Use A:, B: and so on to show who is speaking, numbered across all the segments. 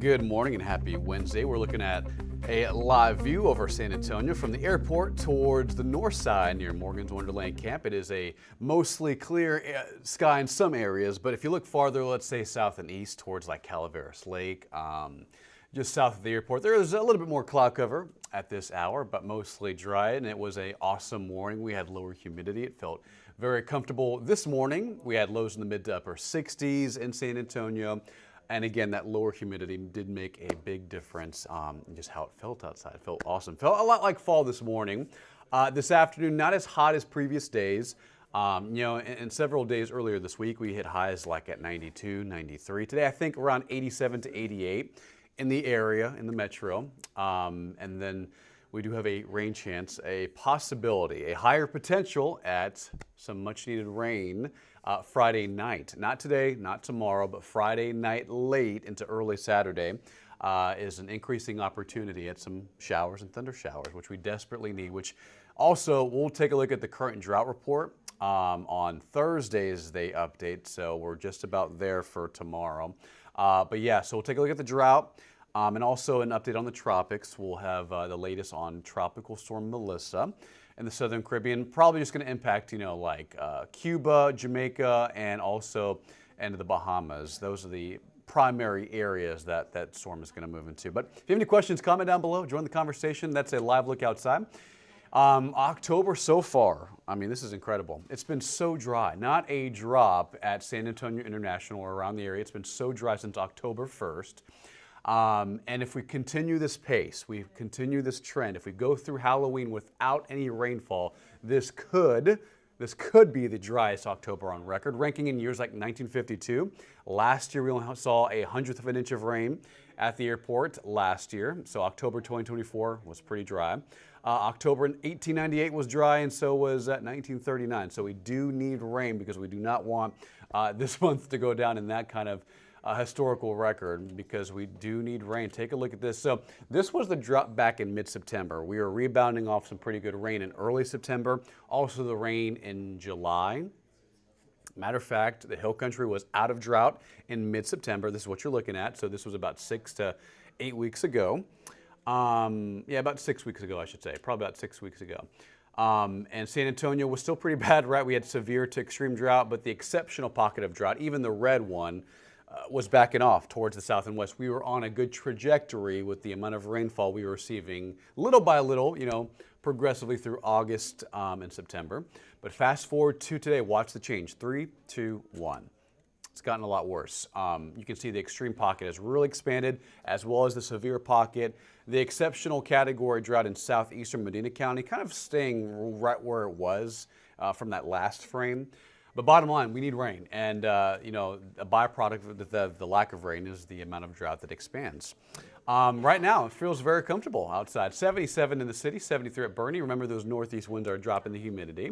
A: Good morning and happy Wednesday. We're looking at a live view over San Antonio from the airport towards the north side near Morgan's Wonderland Camp. It is a mostly clear sky in some areas, but if you look farther, let's say south and east towards like Calaveras Lake, just south of the airport, there is a little bit more cloud cover at this hour, but mostly dry, and it was an awesome morning. We had lower humidity. It felt very comfortable this morning. We had lows in the mid to upper 60s in San Antonio. And again, that lower humidity did make a big difference in just how it felt outside. It felt awesome. Felt a lot like fall this morning. This afternoon, not as hot as previous days. And several days earlier this week, we hit highs like at 92, 93. Today, I think around 87 to 88 in the area, in the metro. And then we do have a rain chance, a possibility, a higher potential at some much needed rain Friday night. Not today, not tomorrow, but Friday night late into early Saturday is an increasing opportunity at some showers and thunder showers, which we desperately need, which also we'll take a look at the current drought report on Thursdays they update. So we're just about there for tomorrow. But yeah, so we'll take a look at the drought. And also an update on the tropics. We'll have the latest on Tropical Storm Melissa in the Southern Caribbean. Probably just going to impact, like Cuba, Jamaica, and also into the Bahamas. Those are the primary areas that that storm is going to move into. But if you have any questions, comment down below. Join the conversation. That's a live look outside. October so far, I mean, this is incredible. It's been so dry. Not a drop at San Antonio International or around the area. It's been so dry since October 1st. And if we continue this pace, we continue this trend, if we go through Halloween without any rainfall, this could be the driest October on record, ranking in years like 1952. Last year, we only saw a 100th of an inch of rain at the airport last year. So October 2024 was pretty dry. October in 1898 was dry, and so was 1939. So we do need rain because we do not want this month to go down in that kind of historical record, because we do need rain. Take a look at this. So this was the drop back in mid-September. We were rebounding off some pretty good rain in early September. Also the rain in July. Matter of fact, the Hill Country was out of drought in mid-September. This is what you're looking at. So this was about 6 to 8 weeks ago. About 6 weeks ago, I should say. Probably about 6 weeks ago. And San Antonio was still pretty bad, right? We had severe to extreme drought, but the exceptional pocket of drought, even the red one, was backing off towards the south and west. We were on a good trajectory with the amount of rainfall we were receiving little by little, progressively through August and September. But fast forward to today, watch the change. 3, 2, 1. It's gotten a lot worse. You can see the extreme pocket has really expanded, as well as the severe pocket. The exceptional category drought in southeastern Medina County kind of staying right where it was from that last frame. But bottom line, we need rain. And, a byproduct of the lack of rain is the amount of drought that expands. Right now, it feels very comfortable outside. 77 in the city, 73 at Bernie. Remember, those northeast winds are dropping the humidity.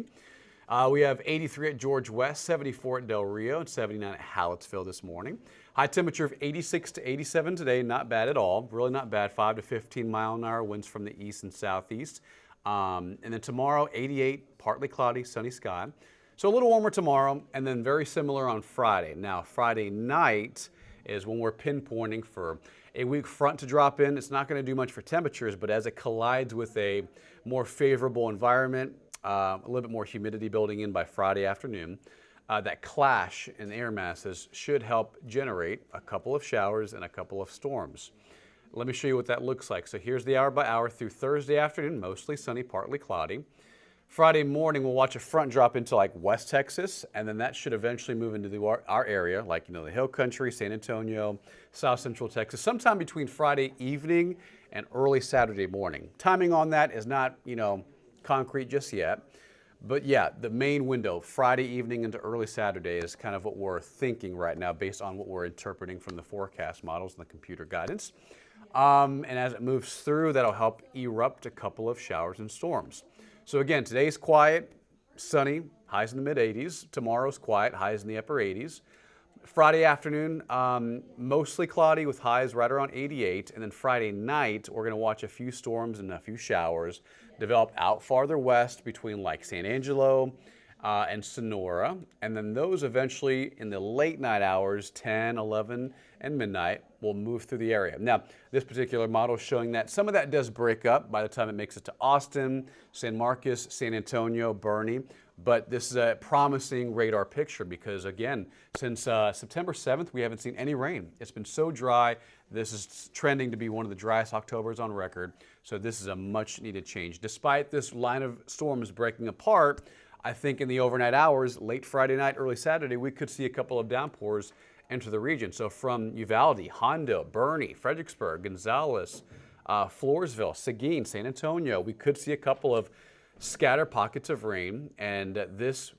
A: We have 83 at George West, 74 at Del Rio, and 79 at Hallettsville this morning. High temperature of 86 to 87 today, not bad at all. Really not bad. 5 to 15 mile an hour winds from the east and southeast. And then tomorrow, 88, partly cloudy, sunny sky. So a little warmer tomorrow, and then very similar on Friday. Now, Friday night is when we're pinpointing for a weak front to drop in. It's not going to do much for temperatures, but as it collides with a more favorable environment, a little bit more humidity building in by Friday afternoon, that clash in air masses should help generate a couple of showers and a couple of storms. Let me show you what that looks like. So here's the hour by hour through Thursday afternoon, mostly sunny, partly cloudy. Friday morning, we'll watch a front drop into like West Texas, and then that should eventually move into our area, like, the Hill Country, San Antonio, South Central Texas, sometime between Friday evening and early Saturday morning. Timing on that is not, concrete just yet. But yeah, the main window, Friday evening into early Saturday, is kind of what we're thinking right now based on what we're interpreting from the forecast models and the computer guidance. And as it moves through, that'll help erupt a couple of showers and storms. So again, today's quiet, sunny, highs in the mid-80s. Tomorrow's quiet, highs in the upper 80s. Friday afternoon, mostly cloudy with highs right around 88. And then Friday night, we're going to watch a few storms and a few showers develop out farther west between like San Angelo and Sonora. And then those eventually in the late night hours, 10, 11, and midnight, will move through the area. Now, this particular model is showing that some of that does break up by the time it makes it to Austin, San Marcos, San Antonio, Boerne. But this is a promising radar picture because, again, since September 7th, we haven't seen any rain. It's been so dry. This is trending to be one of the driest Octobers on record. So this is a much needed change. Despite this line of storms breaking apart, I think in the overnight hours, late Friday night, early Saturday, we could see a couple of downpours enter the region. So from Uvalde, Hondo, Boerne, Fredericksburg, Gonzales, Floresville, Seguin, San Antonio, we could see a couple of scattered pockets of rain, and this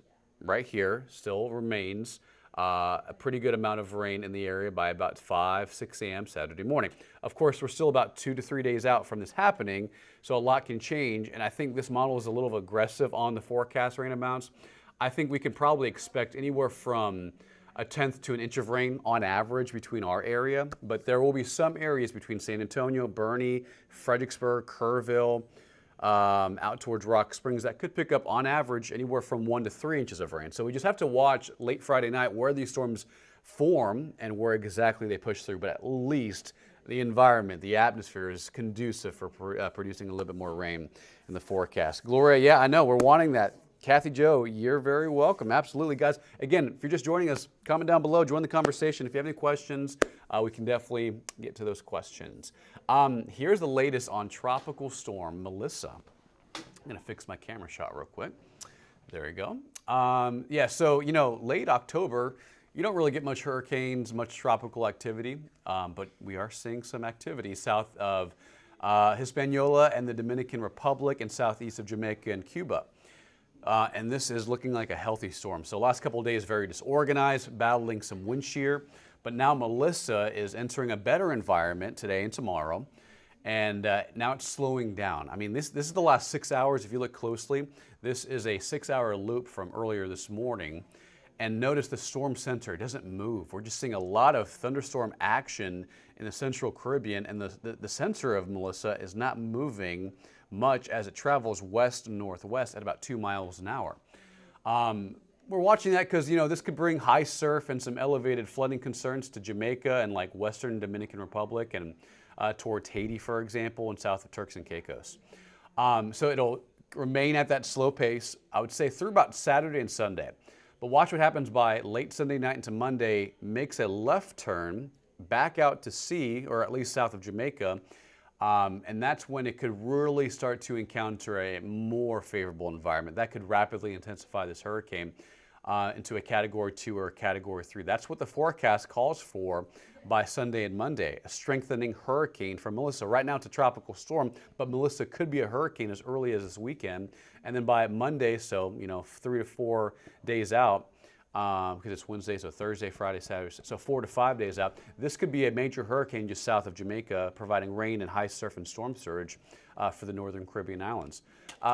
A: right here still remains a pretty good amount of rain in the area by about 5, 6 a.m. Saturday morning. Of course, we're still about 2 to 3 days out from this happening, so a lot can change, and I think this model is a little aggressive on the forecast rain amounts. I think we can probably expect anywhere from a tenth to an inch of rain on average between our area, but there will be some areas between San Antonio, Boerne, Fredericksburg, Kerrville, out towards Rock Springs that could pick up on average anywhere from 1 to 3 inches of rain. So we just have to watch late Friday night where these storms form and where exactly they push through. But at least the environment, the atmosphere is conducive for producing a little bit more rain in the forecast. Gloria, yeah, I know, we're wanting that. Kathy Joe, you're very welcome. Absolutely, guys. Again, if you're just joining us, comment down below, join the conversation. If you have any questions, we can definitely get to those questions. Here's the latest on Tropical Storm Melissa. I'm going to fix my camera shot real quick. There you go. Yeah, so, you know, late October, you don't really get much hurricanes, much tropical activity, but we are seeing some activity south of Hispaniola and the Dominican Republic and southeast of Jamaica and Cuba. And this is looking like a healthy storm. So last couple of days, very disorganized, battling some wind shear. But now Melissa is entering a better environment today and tomorrow. And now it's slowing down. I mean, this is the last 6 hours. If you look closely, this is a 6-hour loop from earlier this morning. And notice the storm center doesn't move. We're just seeing a lot of thunderstorm action in the central Caribbean. And the center of Melissa is not moving much as it travels west and northwest at about 2 miles an hour. We're watching that because, you know, this could bring high surf and some elevated flooding concerns to Jamaica and like western Dominican Republic and towards Haiti, for example, and south of Turks and Caicos. So it'll remain at that slow pace, I would say, through about Saturday and Sunday. But watch what happens by late Sunday night into Monday, makes a left turn back out to sea, or at least south of Jamaica, and that's when it could really start to encounter a more favorable environment. That could rapidly intensify this hurricane into a Category 2 or a Category 3. That's what the forecast calls for by Sunday and Monday, a strengthening hurricane for Melissa. Right now it's a tropical storm, but Melissa could be a hurricane as early as this weekend. And then by Monday, so, you know, 3 to 4 days out, because it's Wednesday, so Thursday, Friday, Saturday, so 4 to 5 days out. This could be a major hurricane just south of Jamaica, providing rain and high surf and storm surge for the northern Caribbean islands.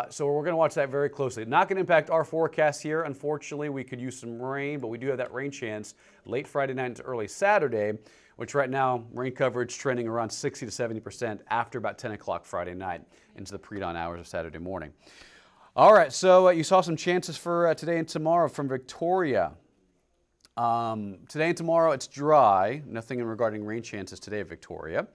A: So we're going to watch that very closely. Not going to impact our forecast here. Unfortunately, we could use some rain, but we do have that rain chance late Friday night into early Saturday, which right now, rain coverage trending around 60 to 70% after about 10 o'clock Friday night into the pre-dawn hours of Saturday morning. All right, so you saw some chances for today and tomorrow from Victoria. Today and tomorrow, it's dry. Nothing regarding rain chances today at Victoria.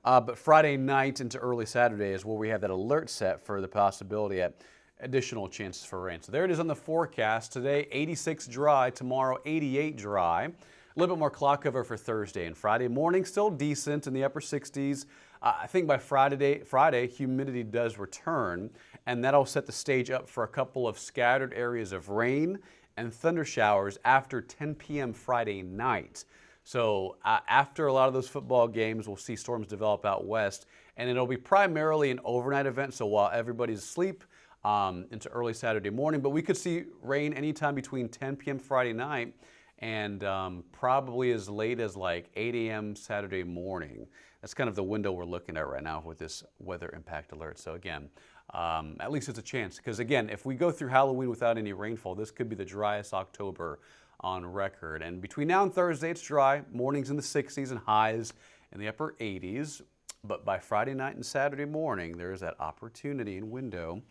A: But Friday night into early Saturday is where we have that alert set for the possibility at additional chances for rain. So there it is on the forecast. Today, 86 dry. Tomorrow, 88 dry. A little bit more cloud cover for Thursday and Friday morning. Still decent in the upper 60s. I think by Friday, humidity does return, and that'll set the stage up for a couple of scattered areas of rain and thunder showers after 10 p.m. Friday night. So after a lot of those football games, we'll see storms develop out west, and it'll be primarily an overnight event, so while everybody's asleep into early Saturday morning. But we could see rain anytime between 10 p.m. Friday night and probably as late as like 8 a.m. Saturday morning. That's kind of the window we're looking at right now with this weather impact alert. So again, at least it's a chance. Because again, if we go through Halloween without any rainfall, this could be the driest October on record. And between now and Thursday, it's dry. Mornings in the 60s and highs in the upper 80s. But by Friday night and Saturday morning, there's that opportunity and window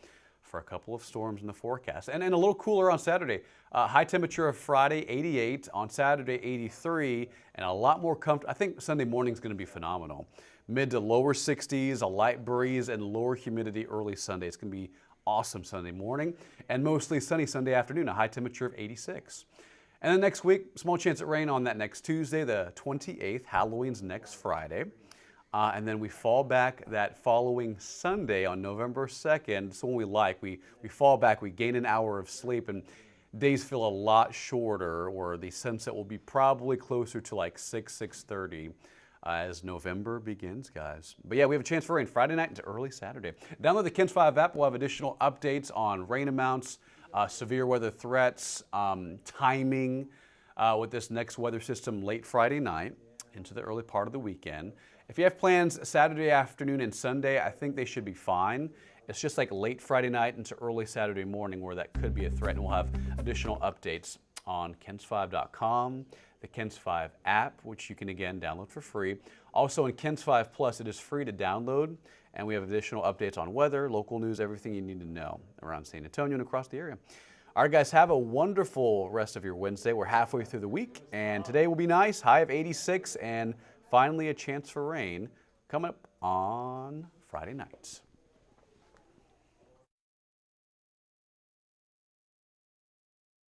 A: for a couple of storms in the forecast. And a little cooler on Saturday. High temperature of Friday, 88. On Saturday, 83. And a lot more comfortable. I think Sunday morning is going to be phenomenal. Mid to lower 60s, a light breeze, and lower humidity early Sunday. It's going to be awesome Sunday morning. And mostly sunny Sunday afternoon, a high temperature of 86. And then next week, small chance of rain on that next Tuesday, the 28th. Halloween's next Friday. And then we fall back that following Sunday on November 2nd. It's the one we like. We fall back, we gain an hour of sleep, and days feel a lot shorter, or the sunset will be probably closer to like 6:30 as November begins, guys. But yeah, we have a chance for rain Friday night into early Saturday. Download the KENS 5 app. We'll have additional updates on rain amounts, severe weather threats, timing with this next weather system late Friday night into the early part of the weekend. If you have plans Saturday afternoon and Sunday, I think they should be fine. It's just like late Friday night into early Saturday morning where that could be a threat, and we'll have additional updates on KENS5.com, the KENS 5 app, which you can again download for free. Also in KENS 5 Plus, it is free to download, and we have additional updates on weather, local news, everything you need to know around San Antonio and across the area. All right, guys, have a wonderful rest of your Wednesday. We're halfway through the week, and today will be nice, high of 86, and finally a chance for rain coming up on Friday night.